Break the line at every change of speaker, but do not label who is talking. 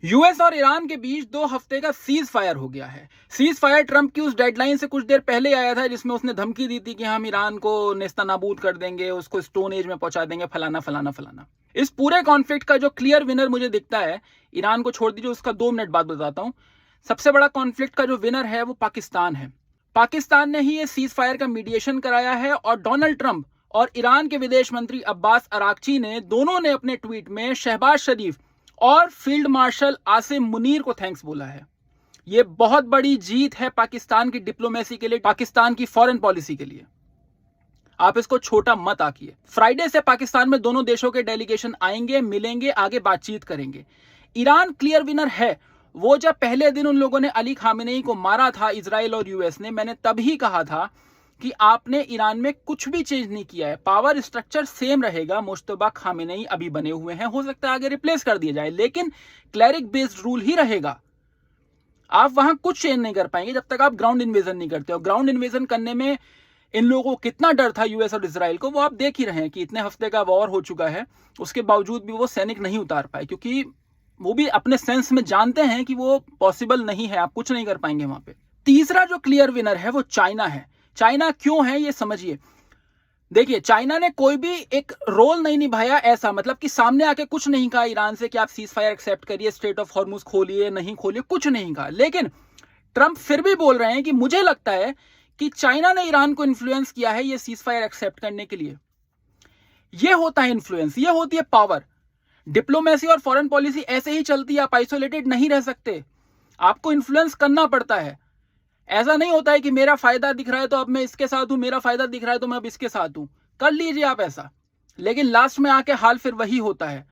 US और Iran के बीच 2 हफ्ते का सीज फायर हो गया है। सीज फायर ट्रंप की उस डेडलाइन से कुछ देर पहले आया था जिसमें उसने धमकी दी थी कि हम ईरान को नेस्तनाबूद कर देंगे, उसको स्टोन एज में पहुंचा देंगे, फलाना फलाना फलाना। इस पूरे कॉन्फ्लिक्ट का जो क्लियर विनर मुझे दिखता है, ईरान को छोड़ दीजिए, उसका 2 मिनट बाद बताता हूं। सबसे बड़ा कॉन्फ्लिक्ट का जो विनर है वो पाकिस्तान है। पाकिस्तान ने ही ये सीज फायर का मीडिएशन कराया है और डोनाल्ड ट्रंप और ईरान के विदेश मंत्री अब्बास अराक्ची ने दोनों ने अपने ट्वीट में शहबाज शरीफ और फील्ड मार्शल आसिम मुनीर को थैंक्स बोला है। यह बहुत बड़ी जीत है पाकिस्तान की डिप्लोमेसी के लिए, पाकिस्तान की फॉरेन पॉलिसी के लिए। आप इसको छोटा मत आंकिए। फ्राइडे से पाकिस्तान में दोनों देशों के डेलीगेशन आएंगे, मिलेंगे, आगे बातचीत करेंगे। ईरान क्लियर विनर है। वो जब पहले दिन उन लोगों ने अली खामेनेई को मारा था, इजराइल और यूएस ने, मैंने तभी कहा था कि आपने ईरान में कुछ भी चेंज नहीं किया है, पावर स्ट्रक्चर सेम रहेगा। मुश्तबा खामेनेई अभी बने हुए हैं, हो सकता है आगे रिप्लेस कर दिया जाए, लेकिन क्लेरिक बेस्ड रूल ही रहेगा। आप वहां कुछ चेंज नहीं कर पाएंगे जब तक आप ग्राउंड इन्वेजन नहीं करते हो। ग्राउंड इन्वेजन करने में इन लोगों को कितना डर था यूएस और इजराइल को, वो आप देख ही रहे हैं कि इतने हफ्ते का वॉर हो चुका है, उसके बावजूद भी वो सैनिक नहीं उतार पाए, क्योंकि वो भी अपने सेंस में जानते हैं कि वो पॉसिबल नहीं है, आप कुछ नहीं कर पाएंगे वहां पे। तीसरा जो क्लियर विनर है वो चाइना है। चाइना क्यों है ये समझिए। देखिए, चाइना ने कोई भी एक रोल नहीं निभाया ऐसा, मतलब कि सामने आके कुछ नहीं कहा ईरान से कि आप सीज फायर एक्सेप्ट करिए, स्ट्रेट ऑफ हॉर्मुज खोलिए, नहीं खोलिए, कुछ नहीं कहा। लेकिन ट्रंप फिर भी बोल रहे हैं कि मुझे लगता है कि चाइना ने ईरान को इन्फ्लुएंस किया है ये सीज फायर एक्सेप्ट करने के लिए। ये होता है इन्फ्लुएंस, ये होती है पावर। डिप्लोमेसी और फॉरेन पॉलिसी ऐसे ही चलती है, आप आइसोलेटेड नहीं रह सकते, आपको इन्फ्लुएंस करना पड़ता है। ऐसा नहीं होता है कि मेरा फायदा दिख रहा है तो अब मैं इसके साथ हूं, मेरा फायदा दिख रहा है तो मैं अब इसके साथ हूं। कर लीजिए आप ऐसा, लेकिन लास्ट में आके हाल फिर वही होता है।